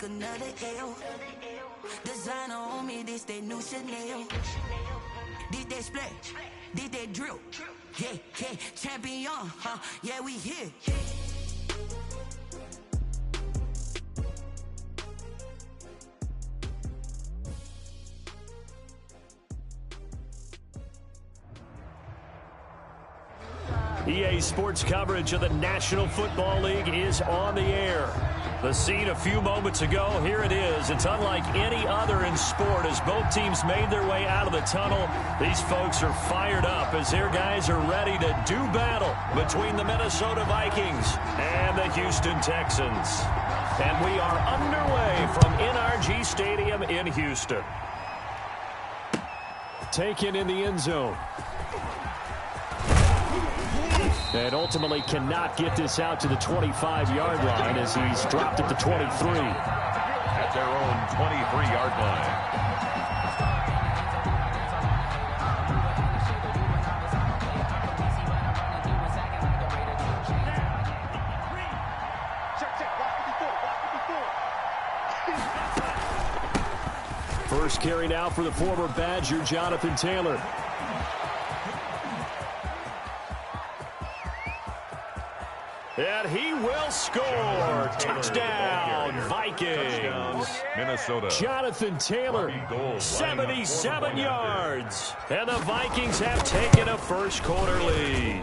another L. Designer on me, this that new Chanel. Did that splash, did that drill. Yeah, yeah, champion, huh? Yeah, we here. EA Sports coverage of the National Football League is on the air. The scene a few moments ago, here it is. It's unlike any other in sport as both teams made their way out of the tunnel. These folks are fired up as their guys are ready to do battle between the Minnesota Vikings and the Houston Texans. And we are underway from NRG Stadium in Houston. Taken in the end zone. And ultimately cannot get this out to the 25-yard line as he's dropped at the 23. At their own 23-yard line. First carry now for the former Badger, Jonathan Taylor. And he will score. Touchdown, Vikings. Minnesota. Jonathan Taylor, 77 yards. And the Vikings have taken a first quarter lead.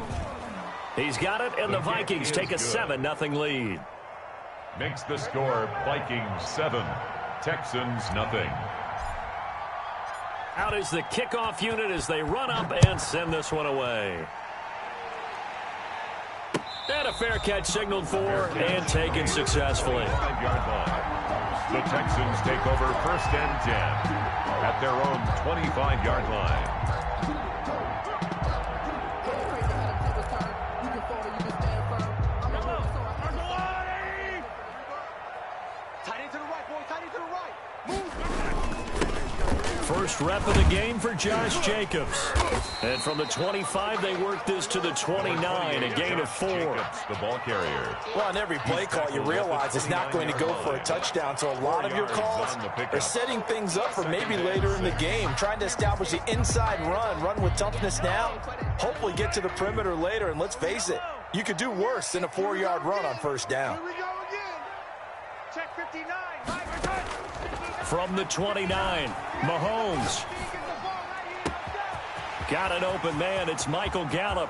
He's got it, and the Vikings take a 7-0 lead. Makes the score Vikings 7, Texans nothing. Out is the kickoff unit as they run up and send this one away. And a fair catch signaled for and taken successfully. 5-yard line. The Texans take over 1st and 10 at their own 25-yard line. Tight end to the right, boy. Tight end to the right. First rep of the game for Josh Jacobs. And from the 25, they work this to the 29, a gain of 4. Jacobs, the ball carrier. Well, on every play call, you realize it's not going to go for a touchdown. So a lot of your calls are setting things up for maybe later in the game, trying to establish the inside run with toughness now, hopefully get to the perimeter later. And let's face it, you could do worse than a 4-yard run on 1st down. Here we go again. Check 59. From the 29, Mahomes. Got an open man. It's Michael Gallup.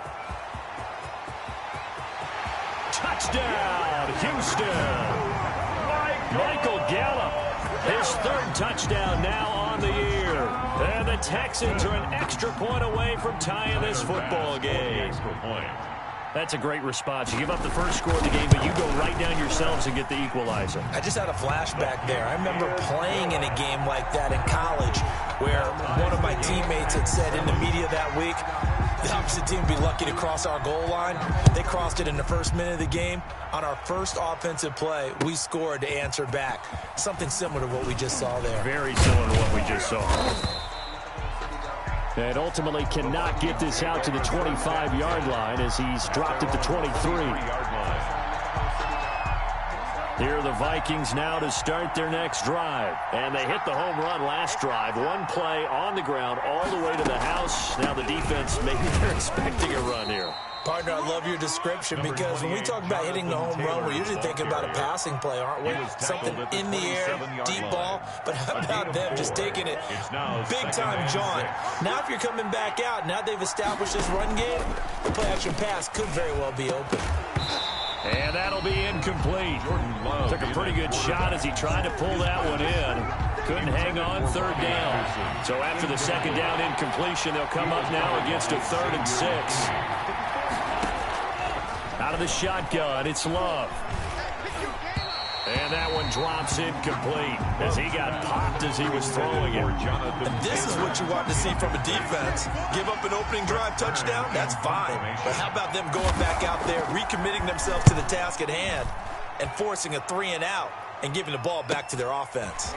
Touchdown, Houston. Michael Gallup, his 3rd touchdown now on the year. And the Texans are an extra point away from tying this football game. Extra point. That's a great response. You give up the first score of the game, but you go right down yourselves and get the equalizer. I just had a flashback there. I remember playing in a game like that in college where one of my teammates had said in the media that week, the opposite team would be lucky to cross our goal line. They crossed it in the 1st minute of the game. On our first offensive play, we scored to answer back. Something similar to what we just saw there. Very similar to what we just saw. And ultimately cannot get this out to the 25-yard line as he's dropped at the 23. Here are the Vikings now to start their next drive. And they hit the home run last drive. One play on the ground all the way to the house. Now the defense, maybe they're expecting a run here. Partner, I love your description because when we talk about hitting the home run, we're usually thinking about a passing play, aren't we? Something in the air, deep ball. But how about them just taking it big-time jaunt? Now if you're coming back out, now they've established this run game, the play-action pass could very well be open. And that'll be incomplete. Took a pretty good shot as he tried to pull that one in. Couldn't hang on 3rd down. So after the 2nd down incompletion, they'll come up now against a 3rd and 6. Out of the shotgun, it's Love. And that one drops incomplete as he got popped as he was throwing it. And this is what you want to see from a defense. Give up an opening drive touchdown, that's fine. But how about them going back out there, recommitting themselves to the task at hand, and forcing a 3-and-out and giving the ball back to their offense.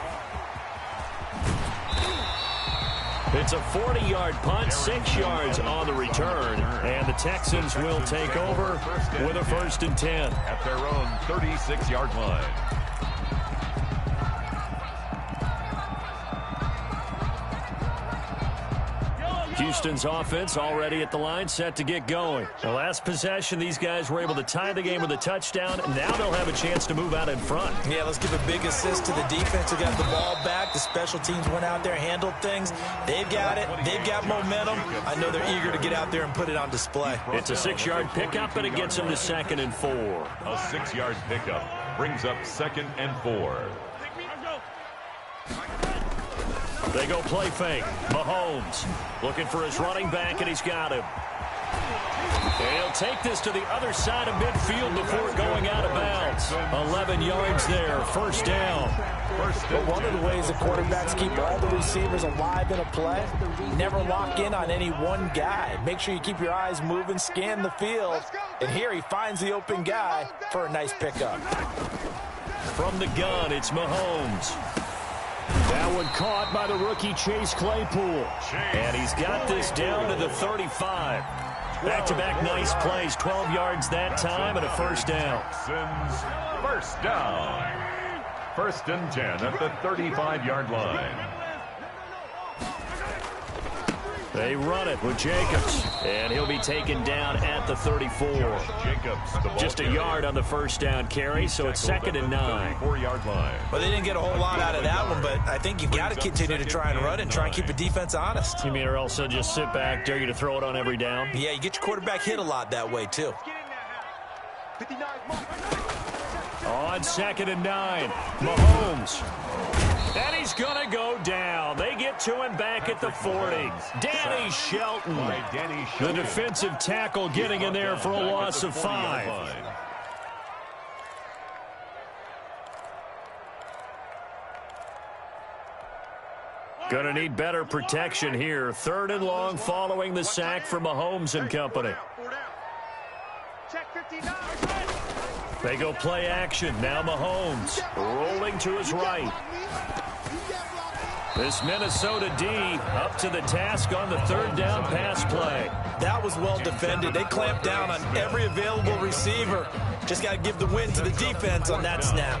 It's a 40-yard punt, 6 yards on the return, and the Texans will take over with a 1st and 10. At their own 36-yard line. Houston's offense already at the line, set to get going. The last possession, these guys were able to tie the game with a touchdown. Now they'll have a chance to move out in front. Yeah, let's give a big assist to the defense who got the ball back. The special teams went out there, handled things. They've got it. They've got momentum. I know they're eager to get out there and put it on display. It's a 6-yard pickup, and it gets them to 2nd and 4. A 6-yard pickup brings up 2nd and 4. They go play fake. Mahomes looking for his running back, and he's got him. And he'll take this to the other side of midfield before going out of bounds. 11 yards there, 1st down. But one of the ways the quarterbacks keep all the receivers alive in a play, never lock in on any one guy. Make sure you keep your eyes moving, scan the field. And here he finds the open guy for a nice pickup. From the gun, it's Mahomes. That one caught by the rookie Chase Claypool. And he's got this down to the 35. Back-to-back nice plays, 12 yards that time and a 1st down. First down. 1st and 10 at the 35-yard line. They run it with Jacobs, and he'll be taken down at the 34. Just a yard on the 1st down carry, so it's 2nd and 9. 4-yard line. Well, they didn't get a whole lot out of that one, but I think you've got to continue to try and run it and try and keep the defense honest. You mean or else they'll just sit back, dare you to throw it on every down? Yeah, you get your quarterback hit a lot that way, too. On 2nd and 9, Mahomes. And he's going to go down. They get to him back at the 40. Danny Shelton, the defensive tackle, getting in there for a loss of 5. Going to need better protection here. 3rd and long following the sack for Mahomes and company. They go play action. Now Mahomes rolling to his right. This Minnesota D up to the task on the 3rd down pass play. That was well defended. They clamped down on every available receiver. Just got to give the win to the defense on that snap.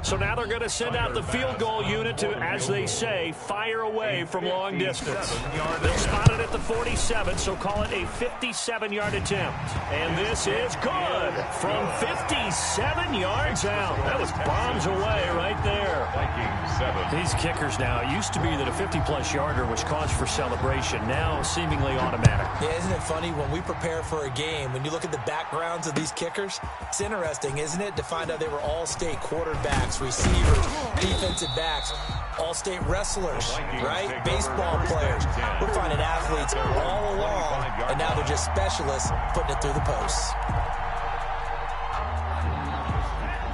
So now they're going to send out the field goal unit to, as they say, fire away from long distance. They'll spot it at the 47, so call it a 57-yard attempt. And this is good from 57 yards out. That was bombs away right there. These kickers now, it used to be that a 50-plus yarder was cause for celebration. Now seemingly automatic. Yeah, isn't it funny when we prepare for a game, when you look at the backgrounds of these kickers, it's interesting, isn't it, to find out they were all-state quarterbacks, receivers, defensive backs, all-state wrestlers, right? Baseball players. We're finding athletes all along, and now they're just specialists putting it through the posts.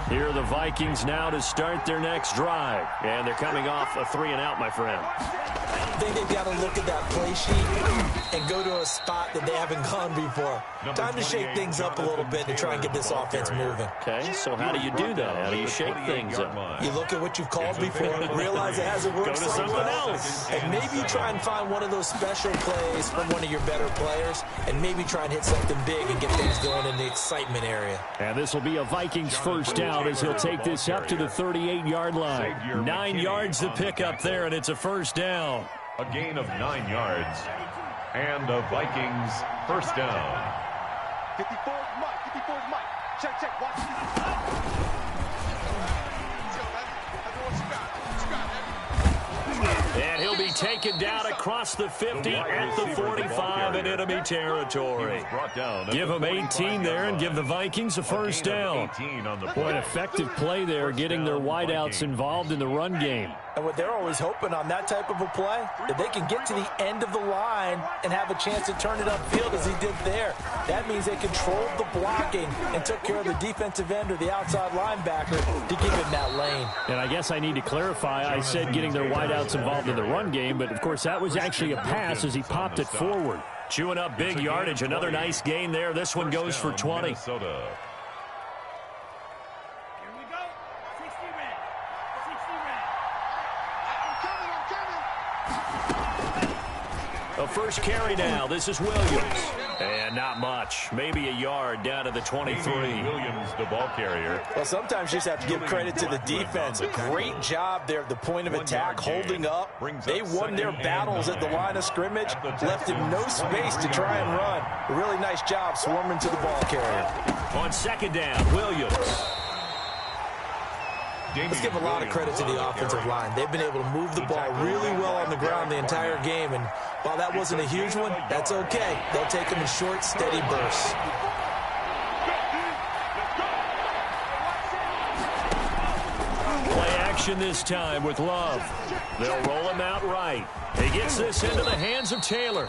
Here are the Vikings now to start their next drive. And they're coming off a 3-and-out, my friend. I think they've got to look at that play sheet and go to a spot that they haven't gone before. Time to shake things up a little bit to try and get this offense moving. Okay, so how do you do that? How do you shake things up? You look at what you've called before, realize it hasn't worked. Go to something else. And maybe you try and find one of those special plays from one of your better players, and maybe try and hit something big and get things going in the excitement area. And this will be a Vikings 1st down as he'll take this up to the 38-yard line. 9 yards to pick up there, and it's a 1st down. A gain of 9 yards. And a Vikings 1st down. 54 Mike. 54 Mike. Check. Watch. And he'll be taken down across the 50 at the 45 in enemy territory. Give him 18 there and give the Vikings a 1st down. Boy, an effective play there, getting their wideouts involved in the run game. And what they're always hoping on that type of a play, that they can get to the end of the line and have a chance to turn it upfield as he did there. That means they controlled the blocking and took care of the defensive end or the outside linebacker to give him that lane. And I guess I need to clarify, I said getting their wideouts involved in the run game, but of course that was actually a pass as he popped it forward. Chewing up big yardage, another nice gain there. This one goes for 20. A first carry now. This is Williams. And not much. Maybe a yard down to the 23. Williams, the ball carrier. Well, sometimes you just have to give credit to the defense. Great job there at the point of attack, holding up. They won their battles at the line of scrimmage, left him no space to try and run. A really nice job swarming to the ball carrier. On second down, Williams. Let's give a lot of credit to the offensive line. They've been able to move the ball really well on the ground the entire game, and while that wasn't a huge one, that's okay. They'll take them in short, steady bursts. Play action this time with Love. They'll roll him out right. He gets this into the hands of Taylor.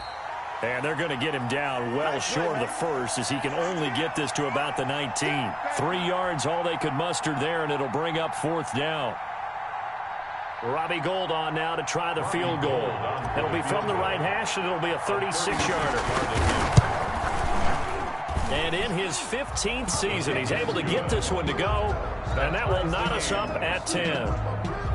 And they're going to get him down well short of the first, as he can only get this to about the 19. 3 yards, all they could muster there, and it'll bring up fourth down. Robbie Gould on now to try the field goal. It'll be from the right hash, and it'll be a 36-yarder. And in his 15th season, he's able to get this one to go, and that will knot us up at 10.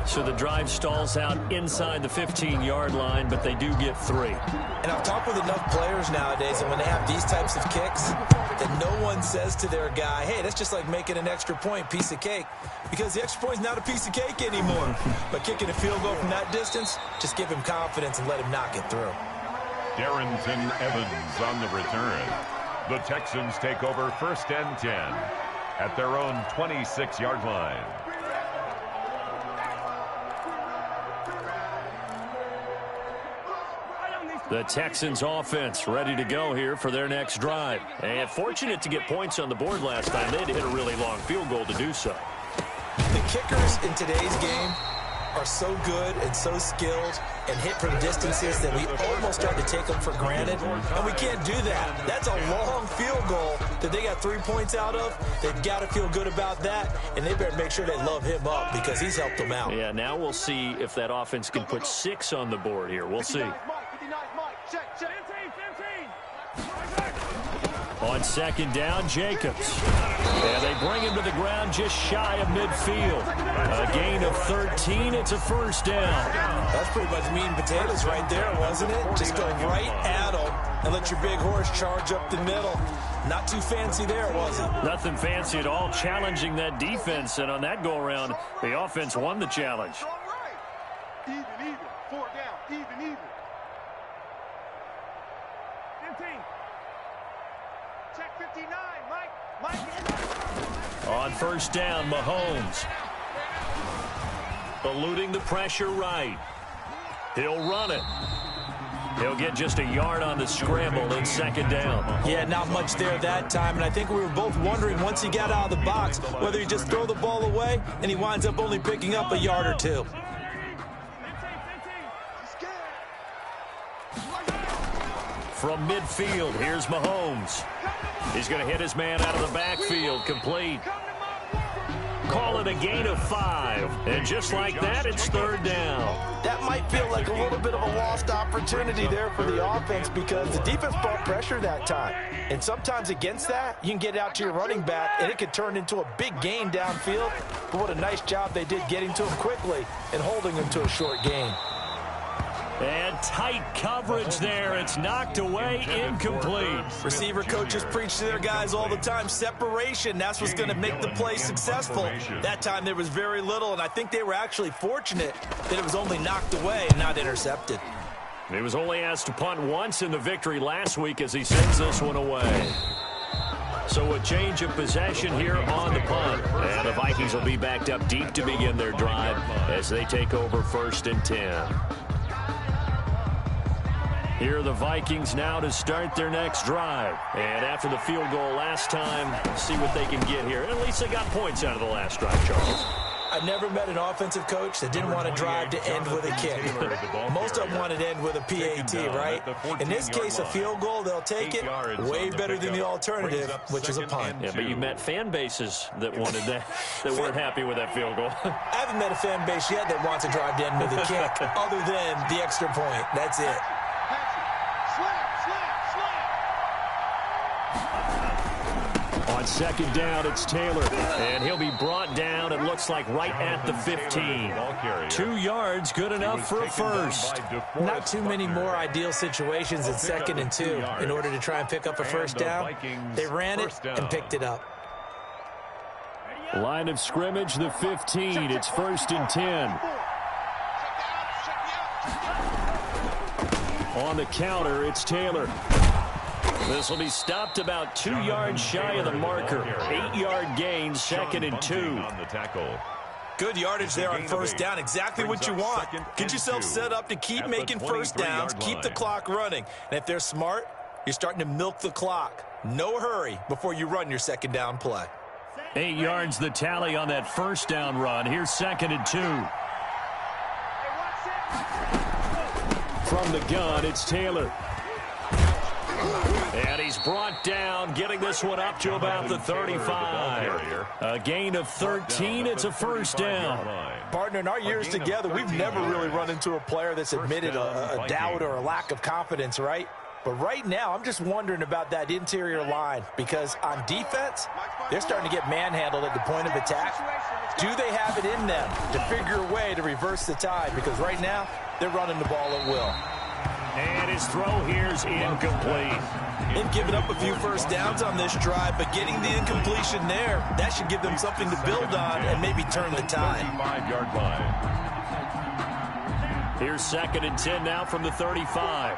So the drive stalls out inside the 15-yard line, but they do get 3. And I've talked with enough players nowadays, and when they have these types of kicks, that no one says to their guy, hey, that's just like making an extra point, piece of cake. Because the extra point is not a piece of cake anymore. But kicking a field goal from that distance, just give him confidence and let him knock it through. Darrington Evans on the return. The Texans take over first and 10 at their own 26-yard line. The Texans offense ready to go here for their next drive. And fortunate to get points on the board last time. They had to hit a really long field goal to do so. The kickers in today's game are so good and so skilled and hit from distances that we almost start to take them for granted. And we can't do that. That's a long field goal that they got 3 points out of. They've got to feel good about that, and they better make sure they love him up because he's helped them out. Yeah, now we'll see if that offense can put 6 on the board here. We'll see. On second down, Jacobs. And they bring him to the ground just shy of midfield. A gain of 13. It's a first down. That's pretty much meat and potatoes right there, wasn't it? Just go right at them and let your big horse charge up the middle. Not too fancy there, was it? Nothing fancy at all, challenging that defense. And on that go-around, the offense won the challenge. Even. 4 down. Even. 15. Check 59, Mike. On first down, Mahomes. Eluding the pressure right. He'll run it. He'll get just a yard on the scramble in second down. Yeah, not much there that time, and I think we were both wondering once he got out of the box whether he just throw the ball away, and he winds up only picking up a yard or 2. From midfield, here's Mahomes. He's going to hit his man out of the backfield, complete. Call it a gain of 5. And just like that, it's third down. That might feel like a little bit of a lost opportunity there for the offense because the defense brought pressure that time. And sometimes against that, you can get out to your running back, and it could turn into a big gain downfield. But what a nice job they did getting to him quickly and holding him to a short gain. And tight coverage there. It's knocked away, incomplete. Receiver coaches preach to their guys all the time. Separation, that's what's going to make the play successful. That time there was very little, and I think they were actually fortunate that it was only knocked away and not intercepted. He was only asked to punt once in the victory last week as he sends this one away. So a change of possession here on the punt. And the Vikings will be backed up deep to begin their drive as they take over first and 10. Here are the Vikings now to start their next drive. And after the field goal last time, see what they can get here. At least they got points out of the last drive, Charles. I've never met an offensive coach that didn't want to drive to end with a kick. Most of them want to end with a PAT, right? In this case, a field goal, they'll take it. Way better than the alternative, which is a punt. Yeah, but you met fan bases that wanted that, that weren't happy with that field goal. I haven't met a fan base yet that wants to drive to end with a kick, other than the extra point. That's it. On second down, it's Taylor, and he'll be brought down. It looks looks like right at the 15. 2 yards, good enough for a first. Not too many more ideal situations at 2nd and 2 in order to try and pick up a first down. They ran it and picked it up. Line of scrimmage, the 15. It's 1st and 10. On the counter, it's Taylor. This will be stopped about 2 yards shy of the marker. 8-yard gain, 2nd and 2. Good yardage there on first down. Exactly what you want. Get yourself set up to keep making first downs, keep the clock running. And if they're smart, you're starting to milk the clock. No hurry before you run your 2nd down play. 8 yards the tally on that first down run. Here's 2nd and 2. From the gun, it's Taylor. And he's brought down, getting this one up to about the 35. A gain of 13. It's a first down. Partner, in our years together, we've never really run into a player that's admitted a doubt or a lack of confidence, right? But right now, I'm just wondering about that interior line because on defense, they're starting to get manhandled at the point of attack. Do they have it in them to figure a way to reverse the tide? Because right now, they're running the ball at will. And his throw here's incomplete. They've given up a few first downs on this drive, but getting the incompletion there, that should give them something to build on and maybe turn the tide. 35-yard line. Here's 2nd and 10 now from the 35.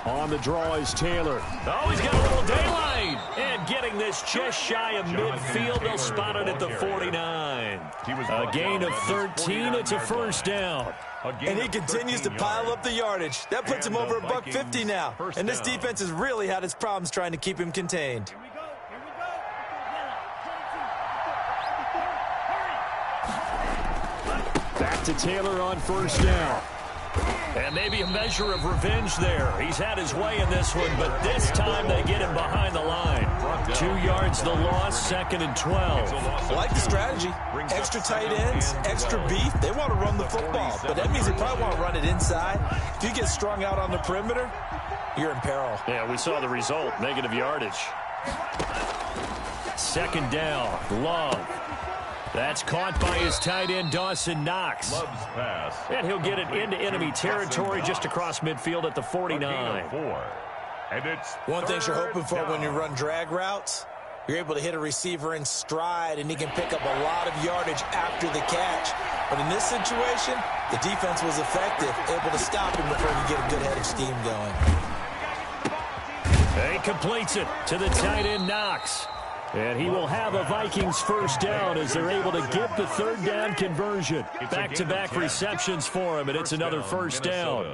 On the draw is Taylor. Oh, he's got a little daylight. And getting this just shy of midfield. They'll spot it at the 49. A gain of 13. It's a first down. And he continues to pile up the yardage. That puts him over $150 now. And this defense has really had its problems trying to keep him contained. Back to Taylor on first down. And maybe a measure of revenge there. He's had his way in this one, but this time they get him behind the line. 2 yards the loss, 2nd and 12. I like the strategy. Extra tight ends, extra beef. They want to run the football, but that means they probably want to run it inside. If you get strung out on the perimeter, you're in peril. Yeah, we saw the result, negative yardage. 2nd down, Love. That's caught by his tight end, Dawson Knox. And he'll get it into enemy territory just across midfield at the 49. And it's one thing you're hoping for when you run drag routes, you're able to hit a receiver in stride, and he can pick up a lot of yardage after the catch. But in this situation, the defense was effective, able to stop him before he get a good head of steam going. He completes it to the tight end, Knox. And he will have a Vikings first down as they're able to get the 3rd down conversion. Back-to-back receptions for him, and it's another first down.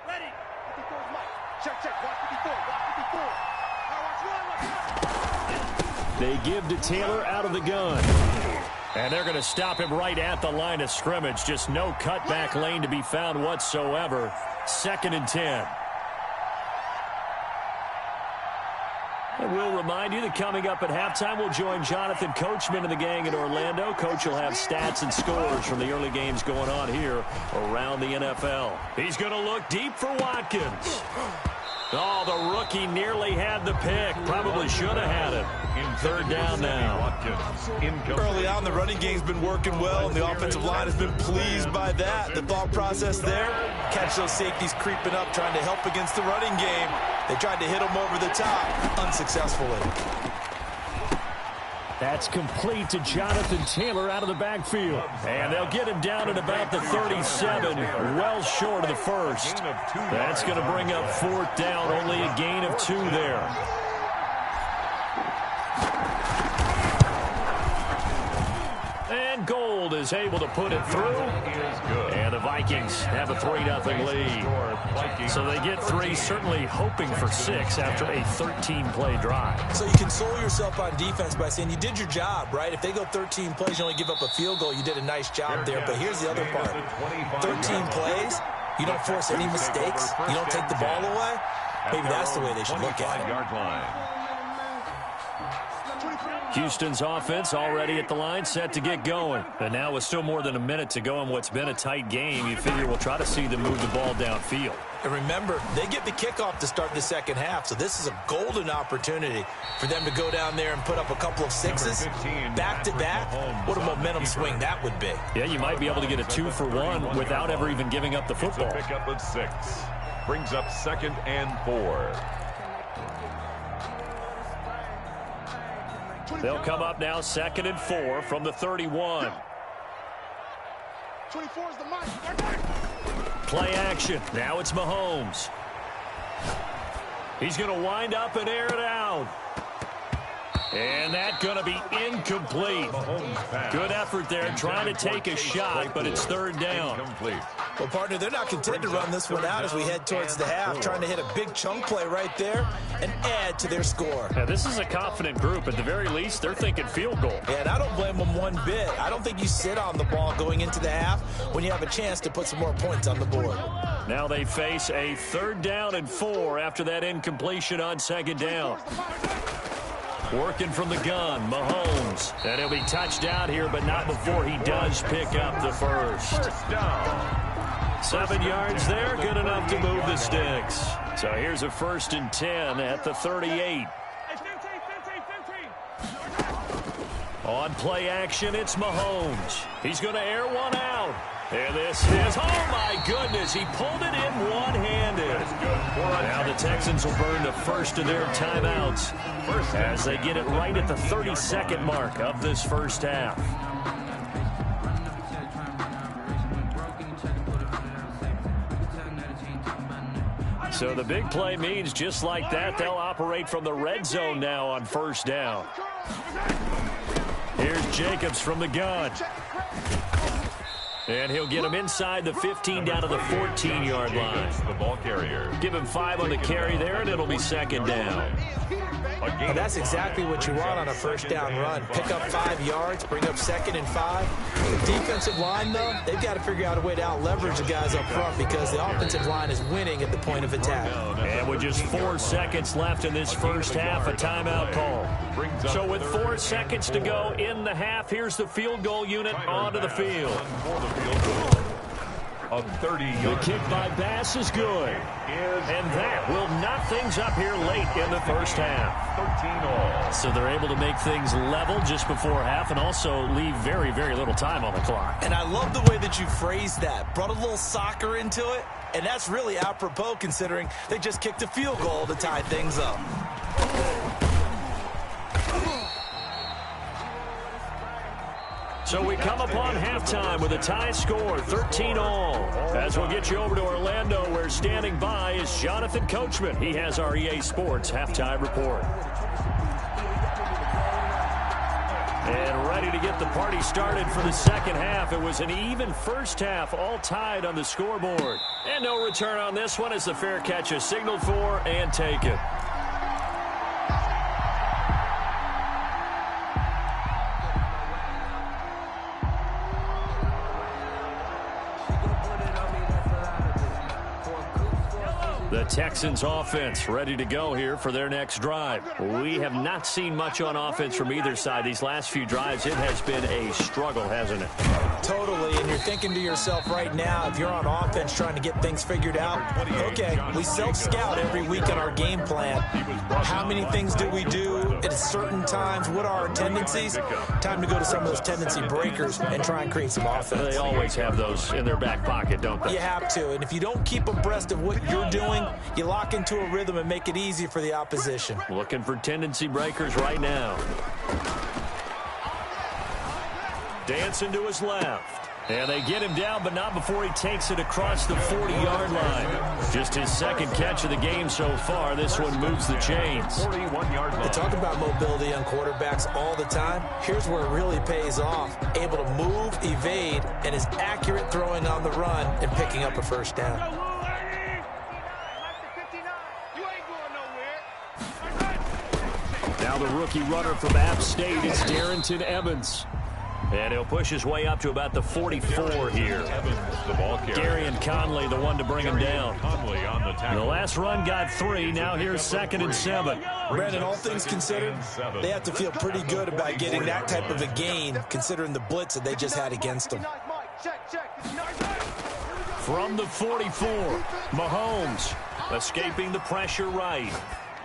Ready. Check. Watch the before. They give to Taylor out of the gun. And they're going to stop him right at the line of scrimmage. Just no cutback lane to be found whatsoever. 2nd and 10. And we'll remind you that coming up at halftime, we'll join Jonathan Coachman and the gang in Orlando. Coach will have stats and scores from the early games going on here around the NFL. He's going to look deep for Watkins. Oh, the rookie nearly had the pick. Probably should have had it. 3rd down now. Early on, the running game's been working well, and the offensive line has been pleased by that. The thought process there, catch those safeties creeping up, trying to help against the running game. They tried to hit them over the top, unsuccessfully. That's complete to Jonathan Taylor out of the backfield. And they'll get him down at about the 37, well short of the first. That's going to bring up 4th down, only a gain of 2 there. And Gold is able to put it through. And the Vikings have a 3-0 lead. So they get 3, certainly hoping for 6 after a 13-play drive. So you console yourself on defense by saying you did your job, right? If they go 13 plays, you only give up a field goal, you did a nice job there. But here's the other part. 13 plays, you don't force any mistakes, you don't take the ball away. Maybe that's the way they should look at it. Houston's offense already at the line, set to get going. And now with still more than a minute to go in what's been a tight game, you figure we'll try to see them move the ball downfield. And remember, they get the kickoff to start the second half, so this is a golden opportunity for them to go down there and put up a couple of sixes back-to-back. What a momentum swing that would be. Yeah, you might be able to get a 2-for-1 without ever even giving up the football. It's a pickup of 6. Brings up 2nd and 4. They'll come up now 2nd and 4 from the 31. 24 is the mark. Play action. Now it's Mahomes. He's going to wind up and air it out. And that's going to be incomplete. Good effort there, trying to take a shot, but it's 3rd down. Well, partner, they're not content to run this one out as we head towards the half, trying to hit a big chunk play right there and add to their score. Yeah, this is a confident group. At the very least, they're thinking field goal. Yeah, and I don't blame them one bit. I don't think you sit on the ball going into the half when you have a chance to put some more points on the board. Now they face a 3rd down and 4 after that incompletion on 2nd down. Working from the gun, Mahomes. And he'll be touched out here, but not before he does pick up the first. 7 yards there, good enough to move the sticks. So here's a 1st and 10 at the 38. On play action, it's Mahomes. He's going to air one out. And this is, oh my goodness, he pulled it in one-handed. Now the Texans will burn the first of their timeouts as they get it right at the 32nd mark of this first half. So the big play means just like that, they'll operate from the red zone now on 1st down. Here's Jacobs from the gun. And he'll get him inside the 15 down to the 14-yard line. The ball carrier. Give him 5 on the carry there, and it'll be 2nd down. And that's exactly what you want on a 1st down run. Pick up 5 yards, bring up 2nd and 5. The defensive line, though, they've got to figure out a way to out-leverage the guys up front because the offensive line is winning at the point of attack. And with just 4 seconds left in this first half, a timeout call. So with 4 seconds to go in the half, here's the field goal unit onto the field. A 30-yard. The kick by Bass is good. And that will knock things up here late in the first half. 13-all. So they're able to make things level just before half and also leave very, very little time on the clock. And I love the way that you phrased that. Brought a little soccer into it. And that's really apropos considering they just kicked a field goal to tie things up. So we come upon halftime with a tie score, 13-all. As we'll get you over to Orlando, where standing by is Jonathan Coachman. He has our EA Sports halftime report. And ready to get the party started for the second half. It was an even first half, all tied on the scoreboard. And no return on this one as the fair catch is signaled for and taken. The Texans offense ready to go here for their next drive. We have not seen much on offense from either side. These last few drives, it has been a struggle, hasn't it? Totally, and you're thinking to yourself right now, if you're on offense trying to get things figured out, okay, we self-scout every week on our game plan. How many things do we do at certain times? What are our tendencies? Time to go to some of those tendency breakers and try and create some offense. They always have those in their back pocket, don't they? You have to, and if you don't keep abreast of what you're doing, you lock into a rhythm and make it easy for the opposition. Looking for tendency breakers right now. Dancing to his left. And they get him down, but not before he takes it across the 40-yard line. Just his second catch of the game so far. This one moves the chains. 41-yard line. They talk about mobility on quarterbacks all the time. Here's where it really pays off. Able to move, evade, and is accurate throwing on the run and picking up a first down. Now the rookie runner from App State is Darrington Evans. And he'll push his way up to about the 44 here. Evans, the ball carrier. Gary and Conley, the one to bring him down. Conley on the tackle. The last run got 3. Now here's 2nd and 7. Brandon, all things considered, they have to feel pretty good about getting that type of a gain, considering the blitz that they just had against them. From the 44, Mahomes escaping the pressure right.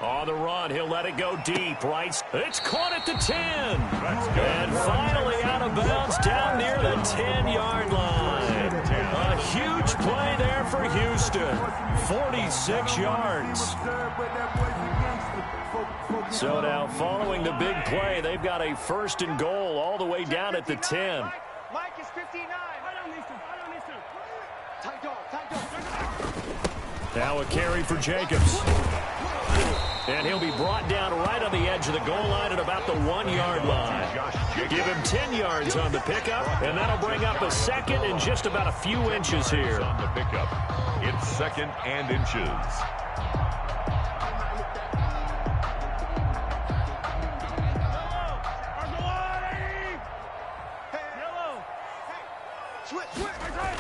On the run, he'll let it go deep. Right, it's caught at the 10. And finally out of bounds down near the 10-yard line. A huge play there for Houston. 46 yards. So now following the big play, they've got a 1st and goal all the way down at the 10. Mike is 59. Now a carry for Jacobs. And he'll be brought down right on the edge of the goal line at about the 1-yard line. Give him 10 yards on the pickup, and that'll bring up a 2nd and just about a few inches here. On the pickup, it's 2nd and inches.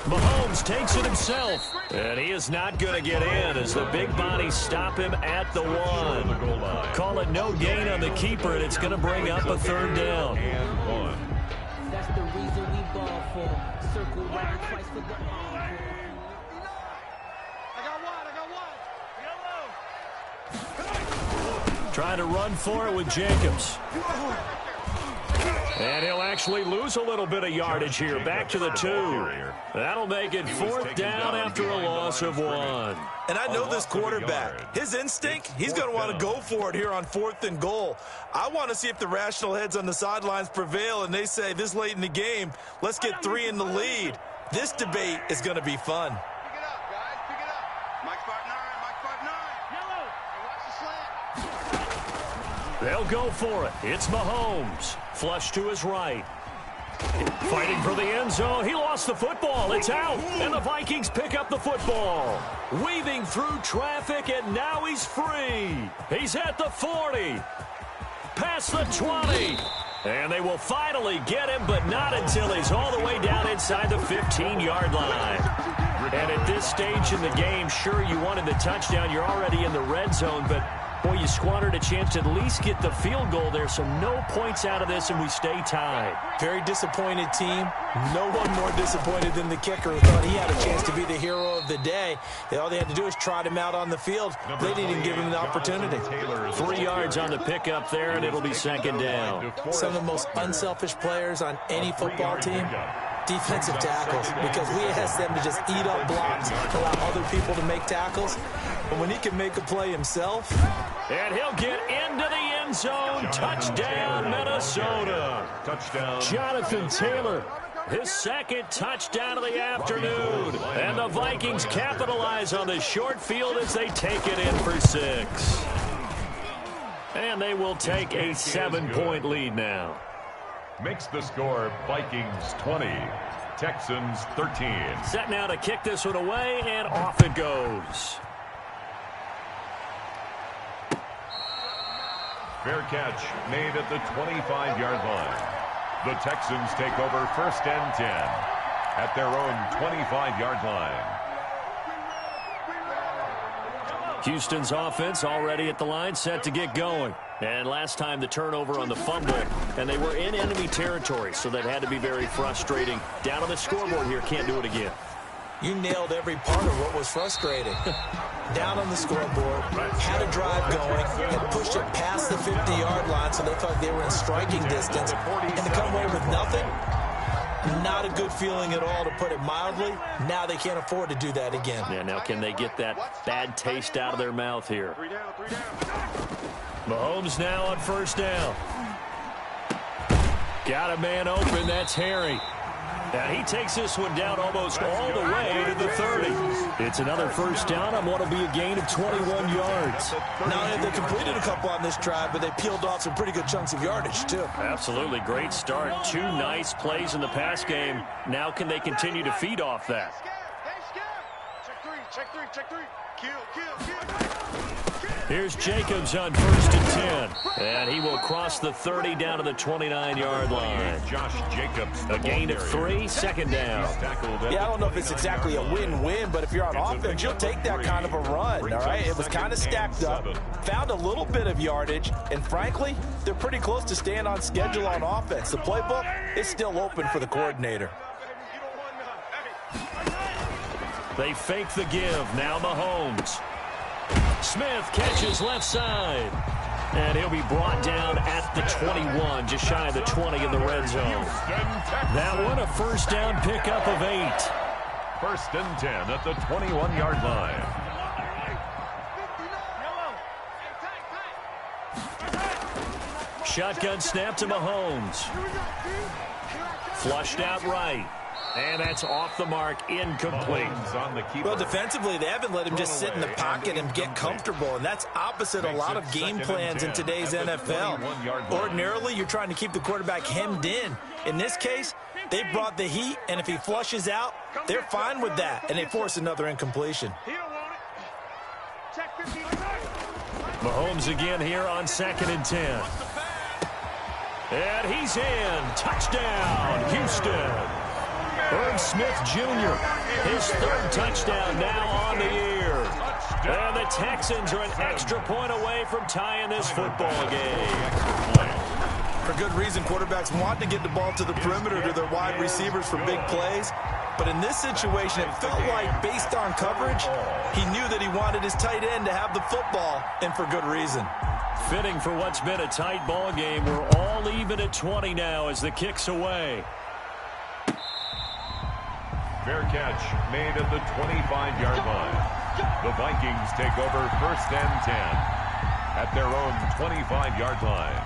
Mahomes takes it himself, and he is not going to get in as the big bodies stop him at the 1. Call it no gain on the keeper, and it's going to bring up a 3rd down. That's the reason we ball for. Circle round twice for the Trying to run for it with Jacobs. And he'll actually lose a little bit of yardage here. Back to the 2. That'll make it 4th down after a loss of 1. And I know this quarterback. His instinct, he's going to want to go for it here on 4th and goal. I want to see if the rational heads on the sidelines prevail and they say this late in the game, let's get 3 in the lead. This debate is going to be fun. Pick it up, guys. Pick it up. Mike's 5'9". Mike's 5'9". Yellow. Hey, watch the slant. They'll go for it. It's Mahomes. Flush to his right. Fighting for the end zone. He lost the football. It's out. And the Vikings pick up the football. Weaving through traffic, and now he's free. He's at the 40. Past the 20. And they will finally get him, but not until he's all the way down inside the 15-yard line. And at this stage in the game, sure, you wanted the touchdown. You're already in the red zone, but boy, you squandered a chance to at least get the field goal there, so no points out of this, and we stay tied. Very disappointed team. No one more disappointed than the kicker who thought he had a chance to be the hero of the day. All they had to do is trot him out on the field. They didn't even give him the opportunity. 3 yards on the pickup there, and it'll be 2nd down. Some of the most unselfish players on any football team, defensive tackles, because we ask them to just eat up blocks, allow other people to make tackles. But when he can make a play himself. And he'll get into the end zone. Touchdown, Minnesota. Touchdown. Jonathan Taylor, his 2nd touchdown of the afternoon. And the Vikings capitalize on the short field as they take it in for 6. And they will take a 7-point lead now. Makes the score Vikings 20, Texans 13. Set now to kick this one away, and off it goes. Fair catch made at the 25-yard line. The Texans take over 1st and 10 at their own 25-yard line. Houston's offense already at the line, set to get going. And last time the turnover on the fumble, and they were in enemy territory, so that had to be very frustrating. Down on the scoreboard here, can't do it again. You nailed every part of what was frustrating. Down on the scoreboard, had a drive going, and pushed it past the 50-yard line so they thought they were in striking distance. And to come away with nothing, not a good feeling at all, to put it mildly. Now they can't afford to do that again. Yeah, now can they get that bad taste out of their mouth here? 3 down, 3 down. Mahomes now on 1st down. Got a man open, that's Harry. Now he takes this one down almost all the way to the 30. It's another 1st down on what will be a gain of 21 yards. Not only have they completed a couple on this drive, but they peeled off some pretty good chunks of yardage, too. Absolutely, great start. 2 nice plays in the pass game. Now can they continue to feed off that? Check 3, check 3, check 3. Kill, kill, kill. Here's Jacobs on 1st and 10. And he will cross the 30 down to the 29-yard line. Josh Jacobs. A gain of 3, second down. Yeah, I don't know if it's exactly a win-win, but if you're on offense, you'll take that kind of a run, all right? It was kind of stacked up, found a little bit of yardage, and frankly, they're pretty close to staying on schedule on offense. The playbook is still open for the coordinator. They fake the give. Now Mahomes. Smith catches left side. And he'll be brought down at the 21, just shy of the 20 in the red zone. That one a first down pickup of 8. 1st and 10 at the 21-yard line. Shotgun snap to Mahomes. Flushed out right. And that's off the mark, incomplete. Well, defensively, they haven't let him just sit in the pocket and get comfortable, and that's opposite a lot of game plans in today's NFL. Ordinarily, you're trying to keep the quarterback hemmed in. In this case, they brought the heat, and if he flushes out, they're fine with that, and they force another incompletion. Mahomes again here on 2nd and 10. And he's in. Touchdown, Houston. Herb Smith Jr., his 3rd touchdown now on the year. And the Texans are an extra point away from tying this football game. For good reason, quarterbacks want to get the ball to the perimeter to their wide receivers for big plays. But in this situation, it felt like, based on coverage, he knew that he wanted his tight end to have the football, and for good reason. Fitting for what's been a tight ball game. We're all even at 20 now as the kick's away. Fair catch made at the 25-yard line. The Vikings take over 1st and 10 at their own 25-yard line.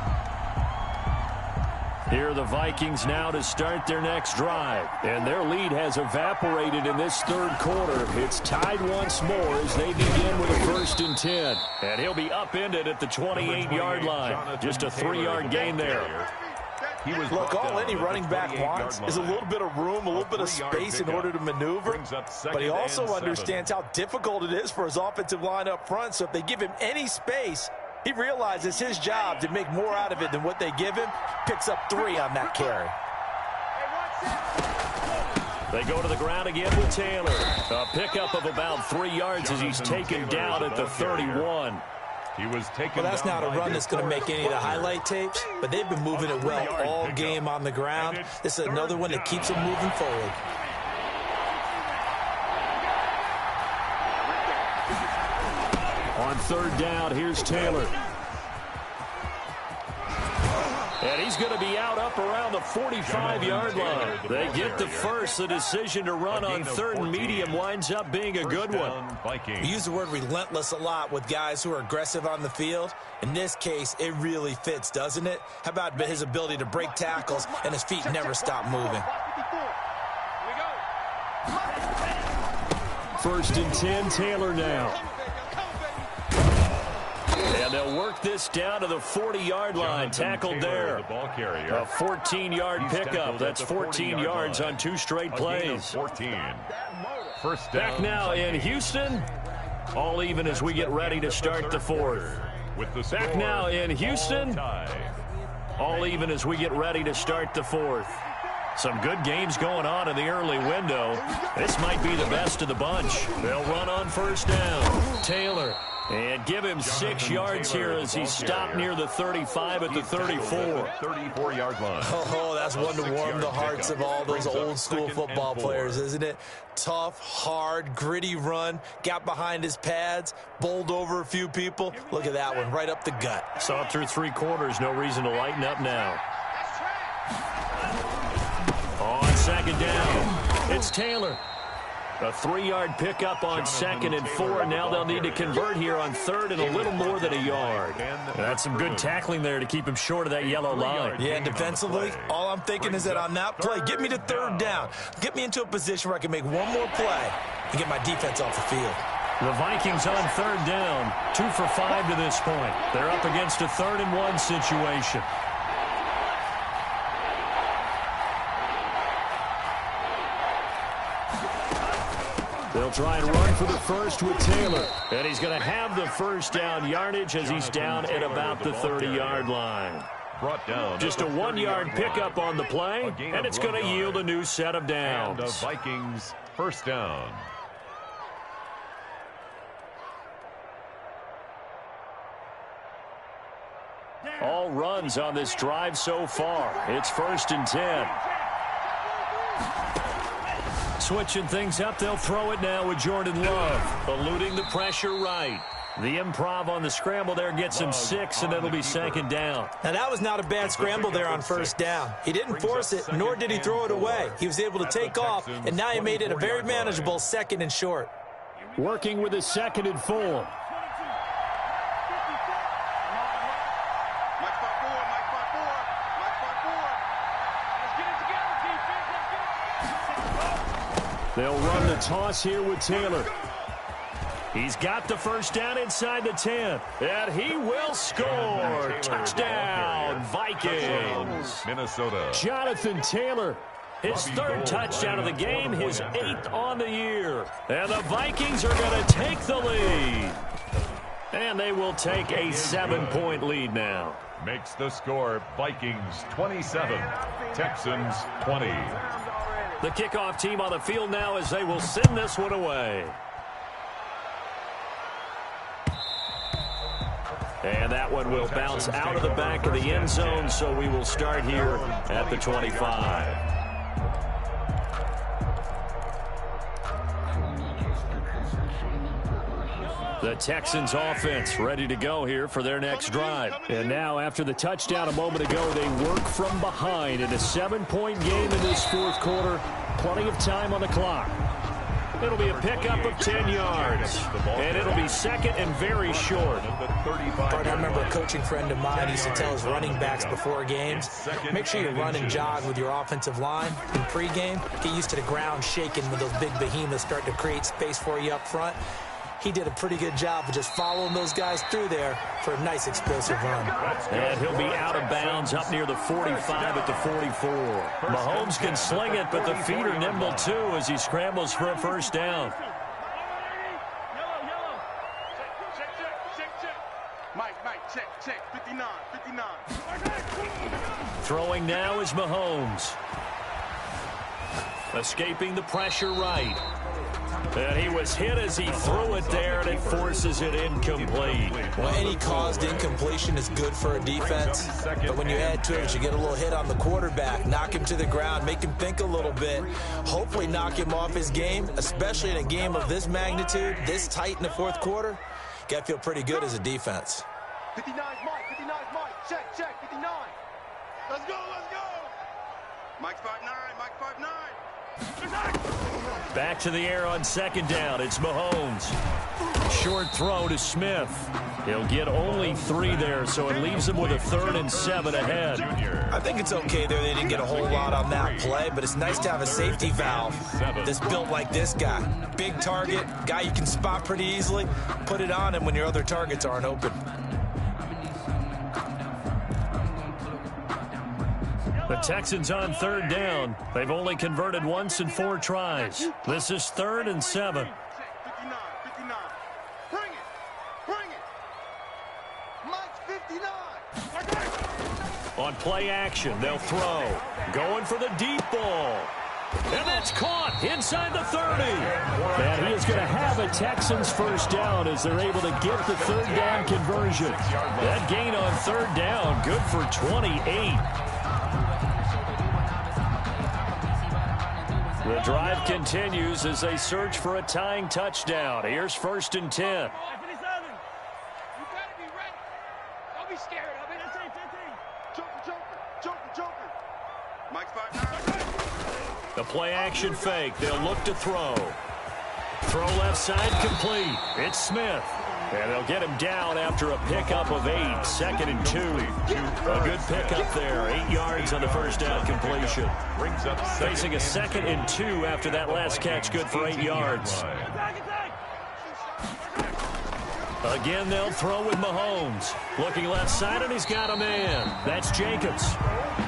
Here are the Vikings now to start their next drive. And their lead has evaporated in this 3rd quarter. It's tied once more as they begin with a 1st and 10. And he'll be upended at the 28-yard line. Just a 3-yard gain there. Look, all any running back wants is a little bit of room, a little bit of space in order to maneuver. But he also understands how difficult it is for his offensive line up front. So if they give him any space, he realizes his job to make more out of it than what they give him. Picks up 3 on that carry. They go to the ground again with Taylor. A pickup of about 3 yards as he's taken down at the 31. He was taken. Well, that's not a run that's going to make any of the highlight tapes, but they've been moving it well all game on the ground. This is another one that keeps them moving forward. On 3rd down, here's Taylor. And he's going to be out up around the 45-yard line. They get the first. The decision to run on 3rd and medium winds up being a good one. We use the word relentless a lot with guys who are aggressive on the field. In this case, it really fits, doesn't it? How about his ability to break tackles and his feet never stop moving? 1st and 10, Taylor now. And they'll work this down to the 40-yard line. Tackled there. A 14-yard pickup. That's 14 yards on 2 straight plays. 14. First down. Back now in Houston. All even as we get ready to start the 4th. Back now in Houston. All even as we get ready to start the 4th. Some good games going on in the early window. This might be the best of the bunch. They'll run on 1st down. Taylor. And give him 6 yards here as he's stopped near the 35 at the 34. 34-yard line. Oh, that's one to warm the hearts of all those old-school football players, isn't it? Tough, hard, gritty run. Got behind his pads, bowled over a few people. Look at that one, right up the gut. Saw it through 3 quarters. No reason to lighten up now. On 2nd down, it's Taylor. A 3-yard pickup on 2nd and 4. Now they'll need to convert here on 3rd and a little more than a yard. That's some good tackling there to keep him short of that yellow line. Yeah, and defensively, all I'm thinking is that on that play, get me to 3rd down. Get me into a position where I can make one more play and get my defense off the field. The Vikings on 3rd down. 2 for 5 to this point. They're up against a 3rd and 1 situation. They'll try and run for the first with Taylor. And he's going to have the first down yardage as he's down at about the 30-yard line. Brought down just a 1-yard pickup on the play, and it's going to yield a new set of downs. And the Vikings first down. All runs on this drive so far. It's 1st and 10. Switching things up, they'll throw it now with Jordan Love, eluding the pressure right. The improv on the scramble there gets him 6, and it'll be 2nd down. Now, that was not a bad scramble there on 1st down. He didn't force it, nor did he throw it away. He was able to take off, and now he made it a very manageable 2nd and short. Working with his 2nd and 4. They'll run the toss here with Taylor. He's got the first down inside the 10. And he will score. Touchdown, Vikings. Minnesota. Jonathan Taylor, his 3rd touchdown of the game, his 8th on the year. And the Vikings are going to take the lead. And they will take a 7-point lead now. Makes the score Vikings 27, Texans 20. The kickoff team on the field now as they will send this one away. And that one will bounce out of the back of the end zone, so we will start here at the 25. The Texans offense ready to go here for their next drive. And now after the touchdown a moment ago, they work from behind in a 7-point game in this 4th quarter. Plenty of time on the clock. It'll be a pickup of 10 yards. And it'll be 2nd and very short. I remember a coaching friend of mine used to tell his running backs before games, make sure you run and jog with your offensive line in pregame. Get used to the ground shaking when those big behemoths start to create space for you up front. He did a pretty good job of just following those guys through there for a nice explosive run. And he'll be out of bounds up near the 45 at the 44. Mahomes can sling it, but the feet are nimble too as he scrambles for a first down. Check, 59. Throwing now is Mahomes. Escaping the pressure right. And he was hit as he threw it there, and it forces it incomplete. Well, any caused incompletion is good for a defense. But when you add to it, you get a little hit on the quarterback, knock him to the ground, make him think a little bit, hopefully knock him off his game, especially in a game of this magnitude, this tight in the 4th quarter. Got to feel pretty good as a defense. 59's Mike. Check, 59. Let's go. Mike's 5'9". Back to the air on 2nd down. It's Mahomes. Short throw to Smith. He'll get only 3 there, so it leaves him with a 3rd and 7 ahead. I think it's okay there. They didn't get a whole lot on that play, but it's nice to have a safety valve that's built like this guy. Big target, guy you can spot pretty easily. Put it on him when your other targets aren't open. The Texans on 3rd down. They've only converted once in 4 tries. This is 3rd and 7. 59. Bring it. Mike's 59. On play action, they'll throw. Going for the deep ball. And that's caught inside the 30. And he is going to have a Texans first down as they're able to get the 3rd down conversion. That gain on 3rd down, good for 28. The drive continues as they search for a tying touchdown. Here's 1st and 10. You gotta be ready. Don't be scared of it. Joker. Mike's 5'9". The play action fake. They'll look to throw. Throw left side complete. It's Smith. And they'll get him down after a pickup of 8. 2nd and 2. A good pickup there. 8 yards on the first down completion. Facing a 2nd and 2 after that last catch. Good for 8 yards. Again, they'll throw with Mahomes. Looking left side, and he's got a man. That's Jacobs.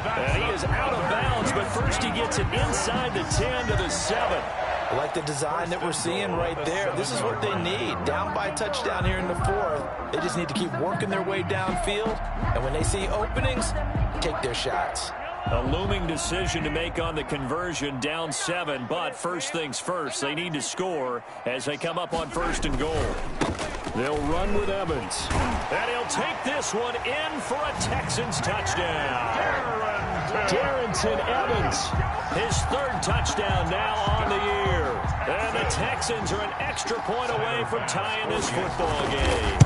And he is out of bounds, but first he gets it inside the 10 to the 7. I like the design that we're seeing right there. This is what they need. Down by a touchdown here in the fourth. They just need to keep working their way downfield. And when they see openings, take their shots. A looming decision to make on the conversion, down 7. But first things first, they need to score as they come up on 1st and goal. They'll run with Evans. And he'll take this one in for a Texans touchdown. Darrington Evans, his 3rd touchdown now on the year. And the Texans are an extra point away from tying this football game.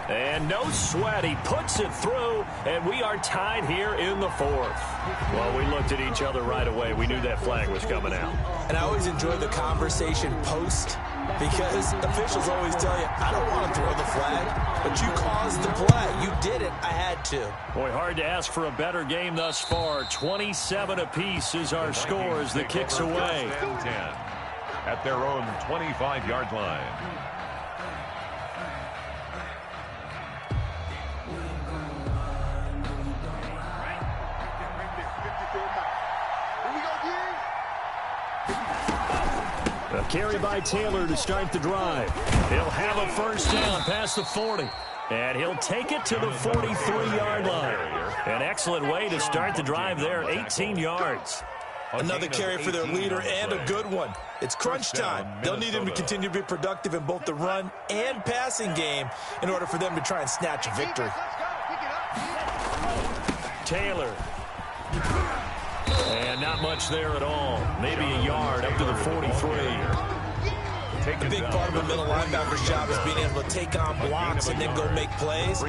And no sweat, he puts it through, and we are tied here in the 4th. Well, we looked at each other right away. We knew that flag was coming out. And I always enjoy the conversation post, because officials always tell you, I don't want to throw the flag, but you caused the play. You did it. I had to. Boy, hard to ask for a better game thus far. 27 apiece is our score as the kicks away. 10 at their own 25-yard line. A carry by Taylor to start the drive. He'll have a first down past the 40. And he'll take it to the 43-yard line. An excellent way to start the drive there, 18 yards. Another carry for their leader and a good one. It's crunch time. They'll need him to continue to be productive in both the run and passing game in order for them to try and snatch a victory. Taylor. And not much there at all. Maybe a yard up to the 43. A big part of a middle linebacker's job is being able to take on blocks and then go make plays.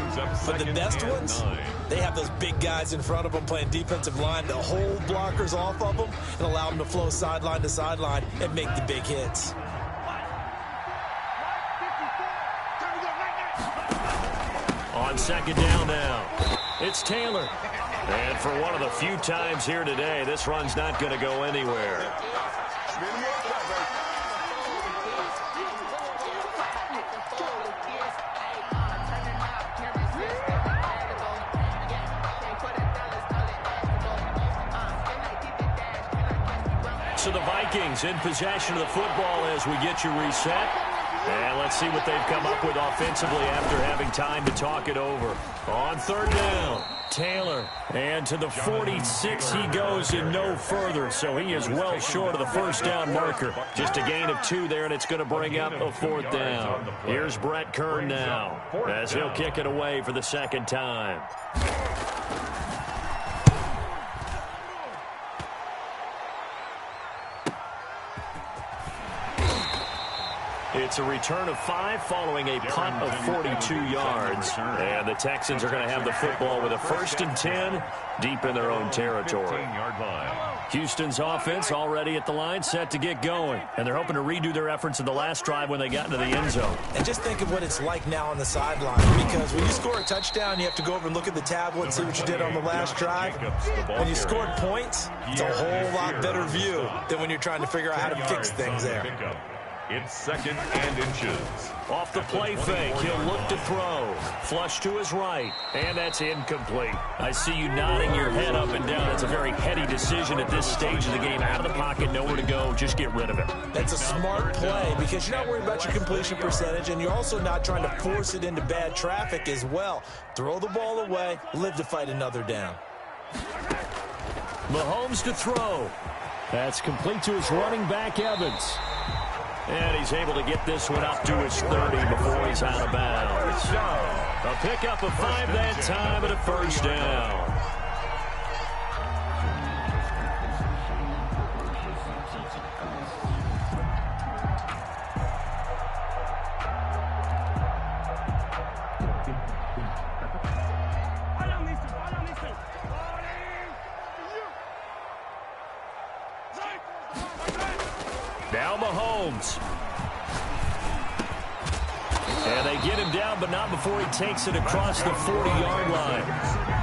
But the best ones, they have those big guys in front of them playing defensive line to hold blockers off of them and allow them to flow sideline to sideline and make the big hits. On 2nd down now, it's Taylor. And for one of the few times here today, this run's not going to go anywhere. So the Vikings in possession of the football as we get you reset. And let's see what they've come up with offensively after having time to talk it over. On 3rd down, Taylor. And to the 46 he goes and no further. So he is well short of the first down marker. Just a gain of 2 there, and it's going to bring up a 4th down. Here's Brett Kern now as he'll kick it away for the 2nd time. It's a return of 5 following a punt of 42 yards. And the Texans are going to have the football with a 1st and 10 deep in their own territory. Houston's offense already at the line, set to get going. And they're hoping to redo their efforts in the last drive when they got into the end zone. And just think of what it's like now on the sideline. Because when you score a touchdown, you have to go over and look at the tablet and see what you did on the last drive. When you scored points, it's a whole lot better view than when you're trying to figure out how to fix things there. It's 2nd and inches. Off the play fake, he'll look to throw. Flush to his right, and that's incomplete. I see you nodding your head up and down. It's a very heady decision at this stage of the game. Out of the pocket, nowhere to go, just get rid of it. That's a smart play because you're not worried about your completion percentage, and you're also not trying to force it into bad traffic as well. Throw the ball away, live to fight another down. Mahomes to throw. That's complete to his running back, Evans. And he's able to get this one up to his 30 before he's out of bounds. A pickup of 5 that time and a 1st down. Now Mahomes. And they get him down, but not before he takes it across the 40-yard line.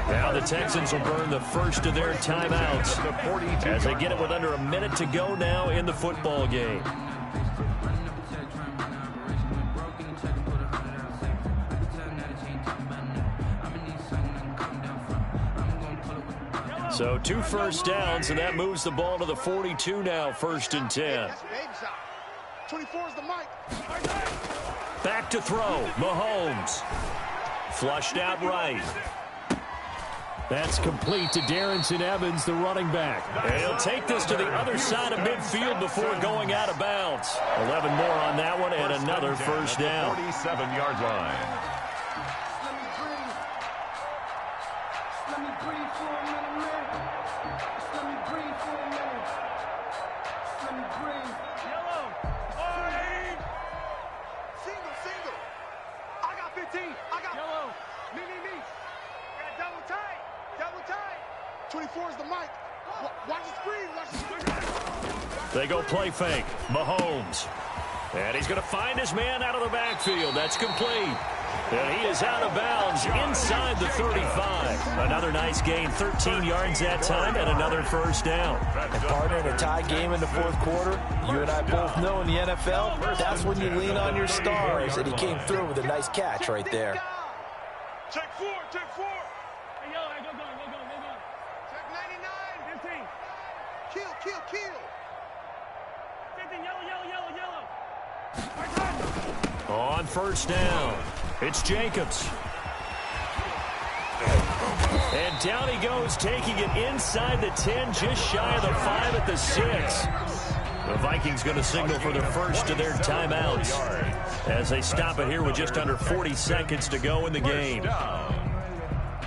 Now the Texans will burn the first of their timeouts as they get it with under a minute to go now in the football game. So 2 first downs, and that moves the ball to the 42 now, 1st and 10. 24 is the mic. Back to throw, Mahomes. Flushed out right. That's complete to Darrington Evans, the running back. And he'll take this to the other side of midfield before going out of bounds. 11 more on that one, and another first down. 47-yard line. Let me breathe for a minute, man. Let me breathe for a minute. Let me breathe. Yellow. Single. I got 15. I got yellow. Me. Got double tight. 24 is the mic. Watch the screen. They go play fake. Mahomes. And he's going to find his man out of the backfield. That's complete. And he is out of bounds inside the 35. Another nice gain, 13 yards that time, and another first down. And partner, in a tie game in the 4th quarter, you and I both know in the NFL, that's when you lean on your stars. And he came through with a nice catch right there. Check 4. Hey, yo, go. Check 99. 15. Kill. 15, yellow. On first down, it's Jacobs. And down he goes, taking it inside the 10, just shy of the 5 at the 6. The Vikings going to signal for the first of their timeouts as they stop it here with just under 40 seconds to go in the game.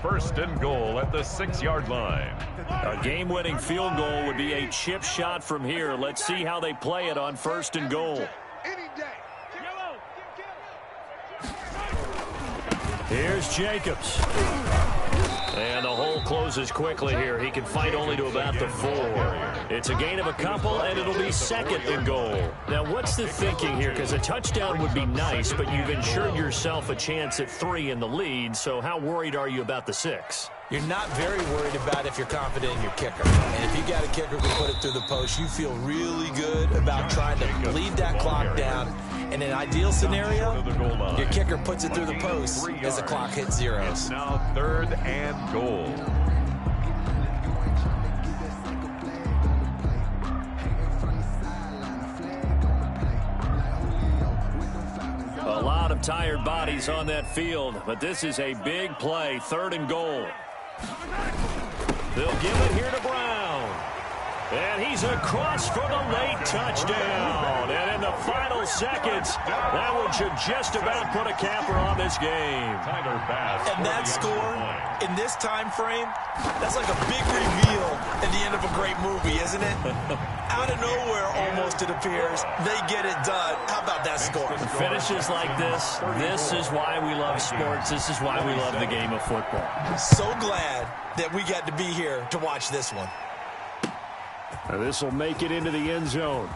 First and goal at the 6-yard line. A game-winning field goal would be a chip shot from here. Let's see how they play it on first and goal. Any day. Here's Jacobs. And the hole closes quickly here. He can fight only to about the 4. It's a gain of a couple, and it'll be 2nd and goal. Now, what's the thinking here? Because a touchdown would be nice, but you've ensured yourself a chance at 3 in the lead. So how worried are you about the 6? You're not very worried about if you're confident in your kicker. And if you got a kicker who can put it through the post, you feel really good about trying to bleed that clock down. In an ideal scenario, your kicker puts it through the post as the clock hits zeros. It's now 3rd and goal. A lot of tired bodies on that field, but this is a big play, 3rd and goal. They'll give it here to Brown. And he's across for the late touchdown. And in the final seconds, that one should just about put a capper on this game. And that score, in this time frame, that's like a big reveal at the end of a great movie, isn't it? Out of nowhere, almost, it appears, they get it done. How about that score? Finishes like this is why we love sports. This is why we love the game of football. So glad that we got to be here to watch this one. This will make it into the end zone.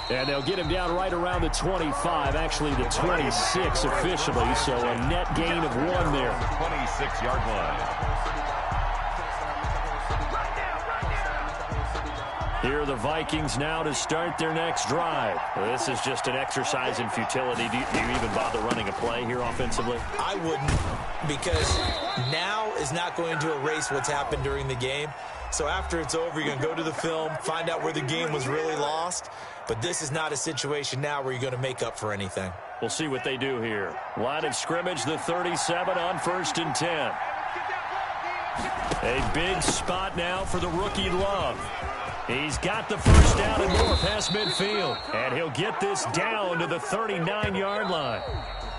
And they'll get him down right around the 25, actually the 26 officially, so a net gain of 1 there. 26-yard line. Here are the Vikings now to start their next drive. This is just an exercise in futility. Do you even bother running a play here offensively? I wouldn't, because now is not going to erase what's happened during the game. So after it's over, you're going to go to the film, find out where the game was really lost. But this is not a situation now where you're going to make up for anything. We'll see what they do here. Line of scrimmage, the 37 on 1st and 10. A big spot now for the rookie Love. He's got the first down and more past midfield. And he'll get this down to the 39-yard line.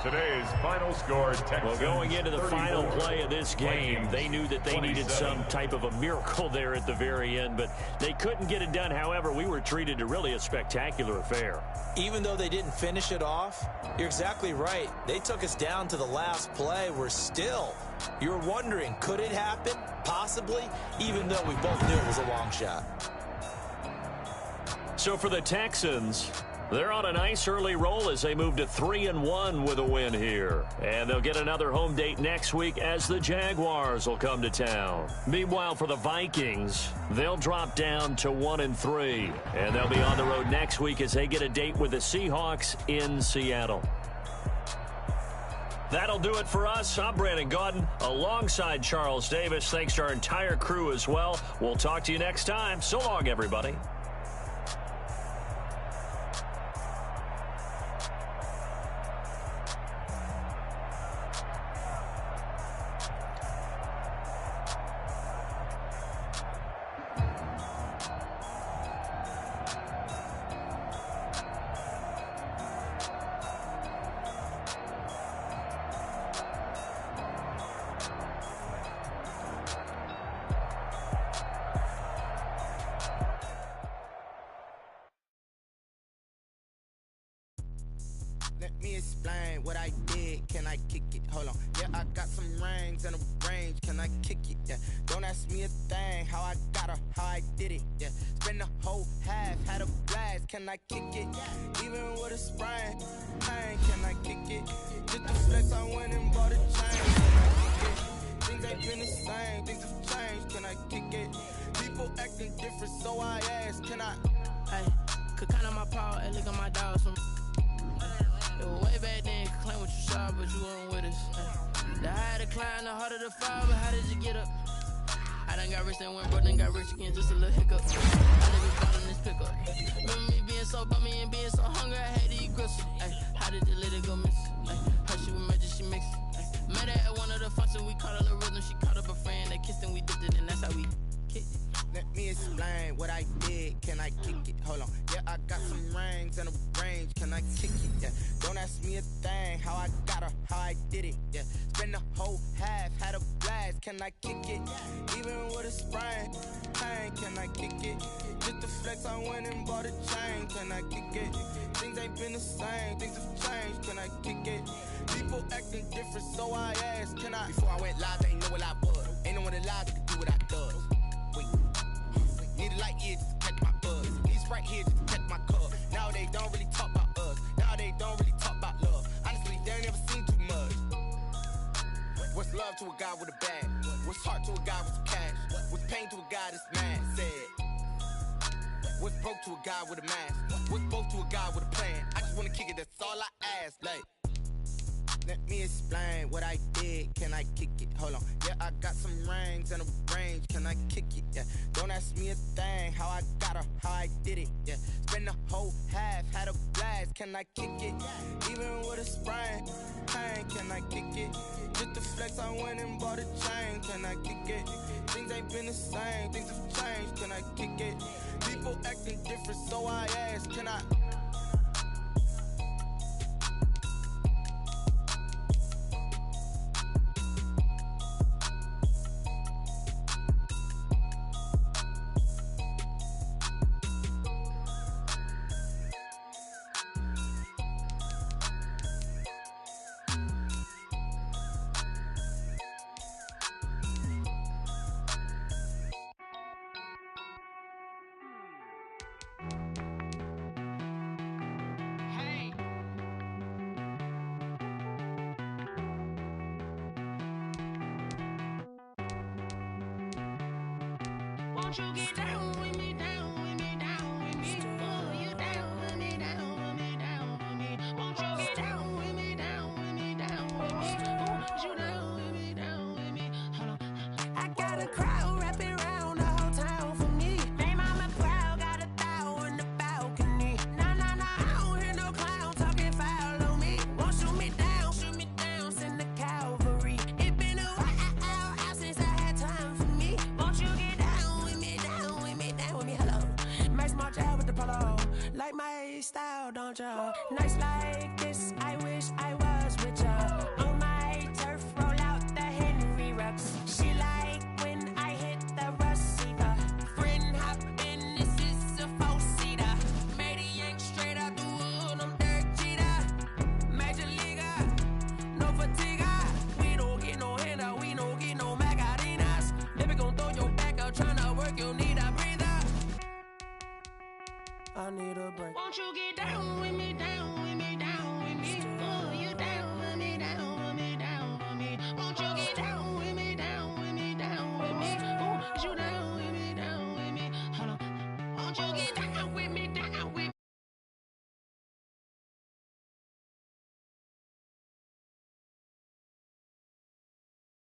Today's final score, Texans. Well, going into the final play of this game, they knew that they needed some type of a miracle there at the very end, but they couldn't get it done. However, we were treated to really a spectacular affair. Even though they didn't finish it off, you're exactly right. They took us down to the last play. You were wondering, could it happen? Possibly, even though we both knew it was a long shot. So for the Texans, they're on a nice early roll as they move to 3-1 with a win here. And they'll get another home date next week as the Jaguars will come to town. Meanwhile, for the Vikings, they'll drop down to 1-3. And they'll be on the road next week as they get a date with the Seahawks in Seattle. That'll do it for us. I'm Brandon Gaudin alongside Charles Davis. Thanks to our entire crew as well. We'll talk to you next time. So long, everybody. Let me explain what I did. Can I kick it? Hold on. Yeah, I got some rings and a range. Can I kick it? Yeah. Don't ask me a thing. How I got her, how I did it. Yeah. Spend the whole half, had a blast. Can I kick it? Even with a sprain, pain. Can I kick it? Just the flex, I went and bought a chain. Can I kick it? Things ain't been the same. Things have changed. Can I kick it? People acting different, so I ask. Can I? Hey, could count on my paw and look at my dogs from. It was way back then, could claim what you saw, but you weren't with us. The higher the climb, the harder the fall, but how did you get up? I done got rich and went broke, then got rich again, just a little hiccup. I niggas bought in this pickup. Remember me being so bummy and being so hungry, I had to eat gristle. How did the lady go miss? Her she was magic, she mixed. Met her at one of the functions, we caught a little rhythm, she caught up a friend, they kissed and we dipped it, and that's how we kicked it. Let me explain what I did. Can I kick it? Hold on. Yeah, I got some rings and a range. Can I kick it? Yeah. Don't ask me a thing. How I got her, how I did it. Yeah. Spend the whole half, had a blast. Can I kick it? Even with a sprain, pain. Can I kick it? Just the flex, I went and bought a chain. Can I kick it? Things ain't been the same. Things have changed. Can I kick it? People acting different, so I asked. Can I? Before I went live, they ain't know what I was. Ain't no one alive that could do what I does. Wait. Need a light here just to catch my buzz. Need Sprite here just to catch my cup. Now they don't really talk about us. Now they don't really talk about love. Honestly, they ain't never seen too much. What's love to a guy with a bag? What's heart to a guy with some cash? What's pain to a guy that's mad? Said. What's broke to a guy with a mask? What's broke to a guy with a plan? I just wanna kick it, that's all I ask. Like, let me explain what I did. Can I kick it? Hold on. Yeah, I got some rings and a range. Can I kick it? Yeah. Don't ask me a thing. How I got her, how I did it. Yeah. Spend the whole half, had a blast. Can I kick it? Even with a sprain, pain. Can I kick it? Just the flex, I went and bought a chain. Can I kick it? Things ain't been the same. Things have changed. Can I kick it? People acting different, so I ask. Can I? Won't you get down with me, down with me, down with me? Oh, you down with me, down with me, down with me? Won't you get down with me, down with me, down with me? Oh, you down with me, down with me? Hold on. I got a crowd wrapping around the whole town for me. Name on my proud, got a thou in the balcony. Nah, I don't hear no clown talking foul on me. Won't shoot me down, send the cavalry. It been a while since I had time for me. Won't you get down with me, down with me, down with me? Hello. Max March out with the polo. Like my style, don't you? Nights like this, I wish I was